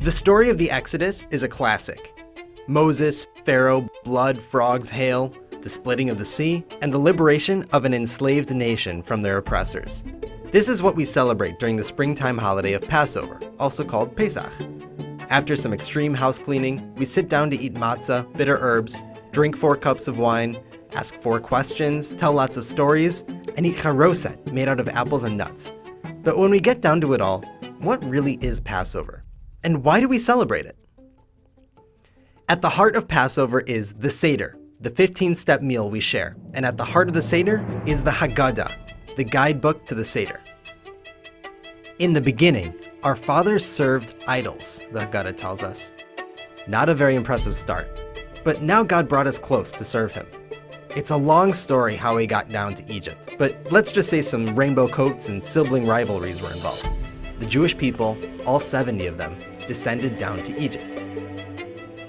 The story of the Exodus is a classic. Moses, Pharaoh, blood, frogs, hail, the splitting of the sea, and the liberation of an enslaved nation from their oppressors. This is what we celebrate during the springtime holiday of Passover, also called Pesach. After some extreme house cleaning, we sit down to eat matzah, bitter herbs, drink 4 cups of wine, ask 4 questions, tell lots of stories, and eat charoset made out of apples and nuts. But when we get down to it all, what really is Passover? And why do we celebrate it? At the heart of Passover is the Seder, the 15-step meal we share. And at the heart of the Seder is the Haggadah, the guidebook to the Seder. In the beginning, our fathers served idols, the Haggadah tells us. Not a very impressive start, but now God brought us close to serve him. It's a long story how we got down to Egypt, but let's just say some rainbow coats and sibling rivalries were involved. The Jewish people, all 70 of them, descended down to Egypt.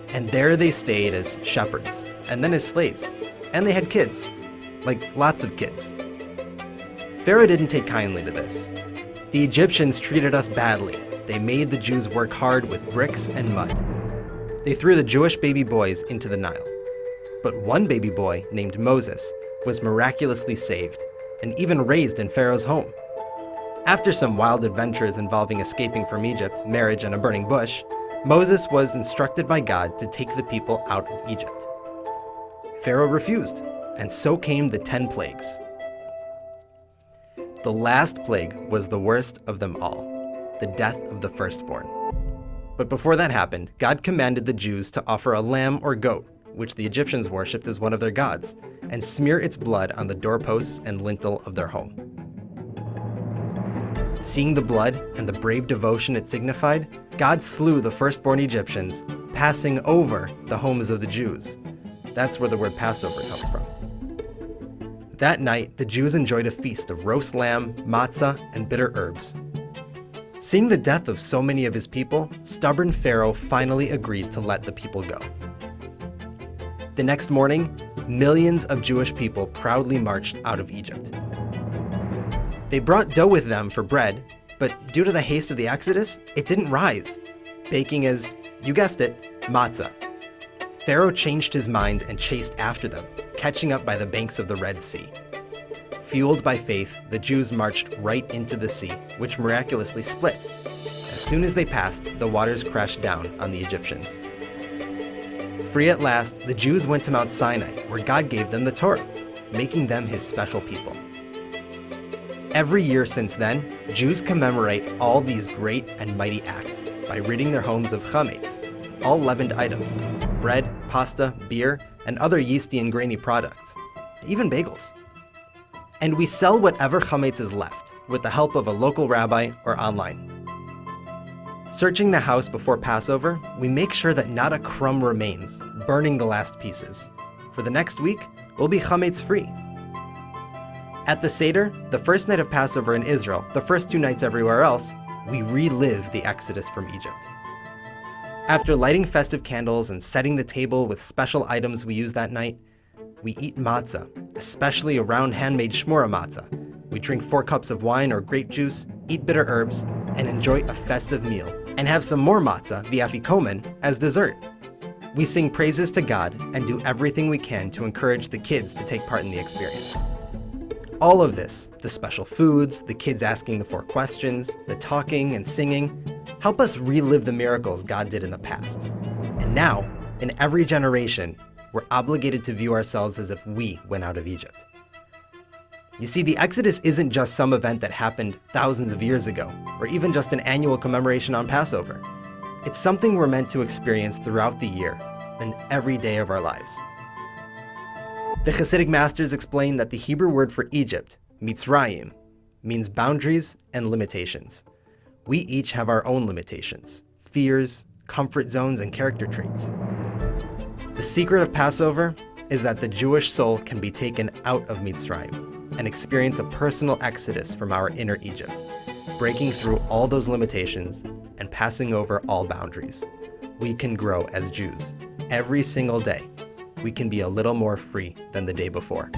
And there they stayed as shepherds, and then as slaves. And they had kids, like lots of kids. Pharaoh didn't take kindly to this. The Egyptians treated us badly. They made the Jews work hard with bricks and mud. They threw the Jewish baby boys into the Nile. But one baby boy, named Moses, was miraculously saved, and even raised in Pharaoh's home. After some wild adventures involving escaping from Egypt, marriage, and a burning bush, Moses was instructed by God to take the people out of Egypt. Pharaoh refused, and so came the 10 plagues. The last plague was the worst of them all, the death of the firstborn. But before that happened, God commanded the Jews to offer a lamb or goat, which the Egyptians worshipped as one of their gods, and smear its blood on the doorposts and lintel of their home. Seeing the blood and the brave devotion it signified, God slew the firstborn Egyptians, passing over the homes of the Jews. That's where the word Passover comes from. That night, the Jews enjoyed a feast of roast lamb, matzah, and bitter herbs. Seeing the death of so many of his people, stubborn Pharaoh finally agreed to let the people go. The next morning, millions of Jewish people proudly marched out of Egypt. They brought dough with them for bread, but due to the haste of the Exodus, it didn't rise, baking as, you guessed it, matzah. Pharaoh changed his mind and chased after them, catching up by the banks of the Red Sea. Fueled by faith, the Jews marched right into the sea, which miraculously split. As soon as they passed, the waters crashed down on the Egyptians. Free at last, the Jews went to Mount Sinai, where God gave them the Torah, making them his special people. Every year since then, Jews commemorate all these great and mighty acts by ridding their homes of Chametz, all leavened items, bread, pasta, beer, and other yeasty and grainy products, even bagels. And we sell whatever Chametz is left with the help of a local rabbi or online. Searching the house before Passover, we make sure that not a crumb remains, burning the last pieces. For the next week, we'll be Chametz free. At the Seder, the first night of Passover in Israel, the first 2 nights everywhere else, we relive the Exodus from Egypt. After lighting festive candles and setting the table with special items we use that night, we eat matzah, especially a round handmade shmura matzah. We drink 4 cups of wine or grape juice, eat bitter herbs, and enjoy a festive meal, and have some more matzah, the afikomen, as dessert. We sing praises to God and do everything we can to encourage the kids to take part in the experience. All of this, the special foods, the kids asking the 4 questions, the talking and singing, help us relive the miracles God did in the past. And now, in every generation, we're obligated to view ourselves as if we went out of Egypt. You see, the Exodus isn't just some event that happened thousands of years ago, or even just an annual commemoration on Passover. It's something we're meant to experience throughout the year and every day of our lives. The Hasidic masters explain that the Hebrew word for Egypt, Mitzrayim, means boundaries and limitations. We each have our own limitations, fears, comfort zones, and character traits. The secret of Passover is that the Jewish soul can be taken out of Mitzrayim and experience a personal exodus from our inner Egypt, breaking through all those limitations and passing over all boundaries. We can grow as Jews every single day. We can be a little more free than the day before.